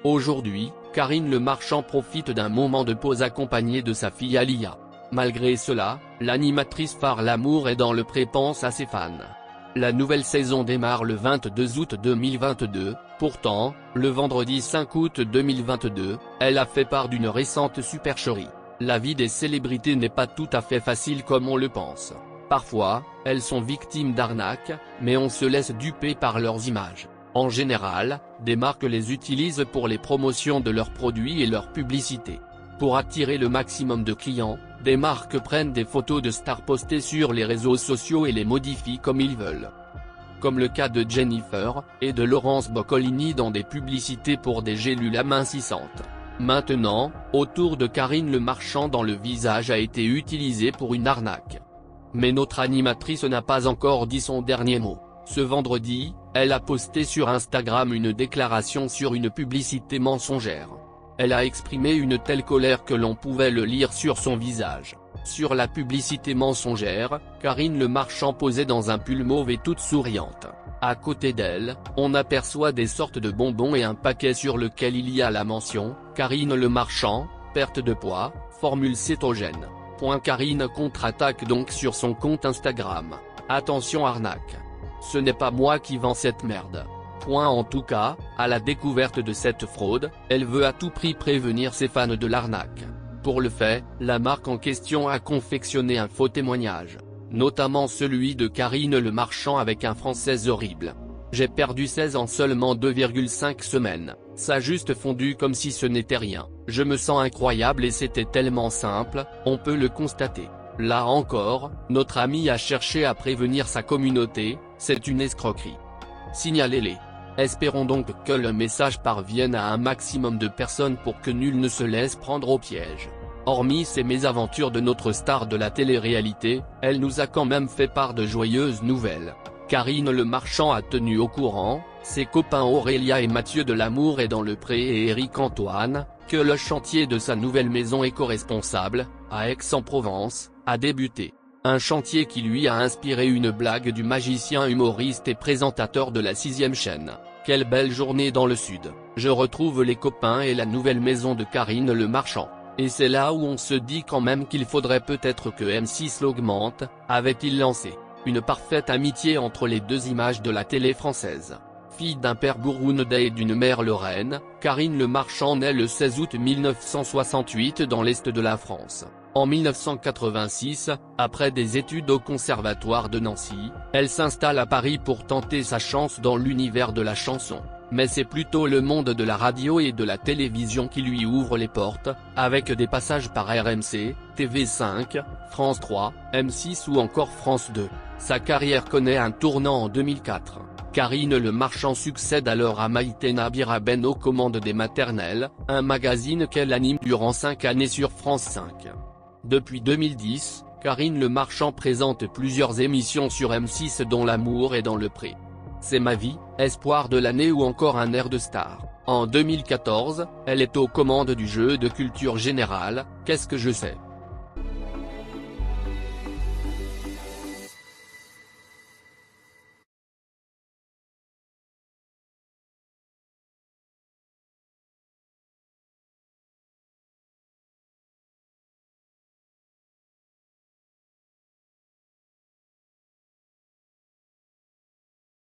Aujourd'hui, Karine Le Marchand profite d'un moment de pause accompagnée de sa fille Alia. Malgré cela, l'animatrice phare L'amour est dans le pré pense à ses fans. La nouvelle saison démarre le 22 août 2022, pourtant, le vendredi 5 août 2022, elle a fait part d'une récente supercherie. La vie des célébrités n'est pas tout à fait facile comme on le pense. Parfois, elles sont victimes d'arnaques, mais on se laisse duper par leurs images. En général, des marques les utilisent pour les promotions de leurs produits et leurs publicités. Pour attirer le maximum de clients, des marques prennent des photos de stars postées sur les réseaux sociaux et les modifient comme ils veulent. Comme le cas de Jennifer, et de Laurence Boccolini dans des publicités pour des gélules amincissantes. Maintenant, au tour de Karine Le Marchand dont le visage a été utilisé pour une arnaque. Mais notre animatrice n'a pas encore dit son dernier mot. Ce vendredi, elle a posté sur Instagram une déclaration sur une publicité mensongère. Elle a exprimé une telle colère que l'on pouvait le lire sur son visage. Sur la publicité mensongère, Karine Le Marchand posait dans un pull mauve et toute souriante. À côté d'elle, on aperçoit des sortes de bonbons et un paquet sur lequel il y a la mention « Karine Le Marchand, perte de poids, formule cétogène ». Karine contre-attaque donc sur son compte Instagram. Attention arnaque. Ce n'est pas moi qui vends cette merde. En tout cas, à la découverte de cette fraude, elle veut à tout prix prévenir ses fans de l'arnaque. Pour le fait, la marque en question a confectionné un faux témoignage. Notamment celui de Karine Le Marchand avec un français horrible. J'ai perdu 16 en seulement 2,5 semaines, ça juste fondu comme si ce n'était rien. Je me sens incroyable et c'était tellement simple, on peut le constater. Là encore, notre ami a cherché à prévenir sa communauté, c'est une escroquerie. Signalez-les. Espérons donc que le message parvienne à un maximum de personnes pour que nul ne se laisse prendre au piège. Hormis ces mésaventures de notre star de la télé-réalité, elle nous a quand même fait part de joyeuses nouvelles. Karine Le Marchand a tenu au courant, ses copains Aurélia et Mathieu de L'Amour est dans le pré et Éric Antoine, que le chantier de sa nouvelle maison éco-responsable, à Aix-en-Provence, a débuté. Un chantier qui lui a inspiré une blague du magicien humoriste et présentateur de la 6ème chaîne. Quelle belle journée dans le sud, je retrouve les copains et la nouvelle maison de Karine Le Marchand. Et c'est là où on se dit quand même qu'il faudrait peut-être que M6 l'augmente, avait-il lancé. Une parfaite amitié entre les deux images de la télé française. Fille d'un père burundais et d'une mère lorraine, Karine Le Marchand naît le 16 août 1968 dans l'est de la France. En 1986, après des études au conservatoire de Nancy, elle s'installe à Paris pour tenter sa chance dans l'univers de la chanson. Mais c'est plutôt le monde de la radio et de la télévision qui lui ouvre les portes, avec des passages par RMC, TV5, France 3, M6 ou encore France 2. Sa carrière connaît un tournant en 2004. Karine Le Marchand succède alors à Maïté Nabira Ben aux commandes des maternelles, un magazine qu'elle anime durant 5 années sur France 5. Depuis 2010, Karine Le Marchand présente plusieurs émissions sur M6 dont L'amour est dans le pré. C'est ma vie, Espoir de l'année ou encore Un air de star. En 2014, elle est aux commandes du jeu de culture générale, Qu'est-ce que je sais.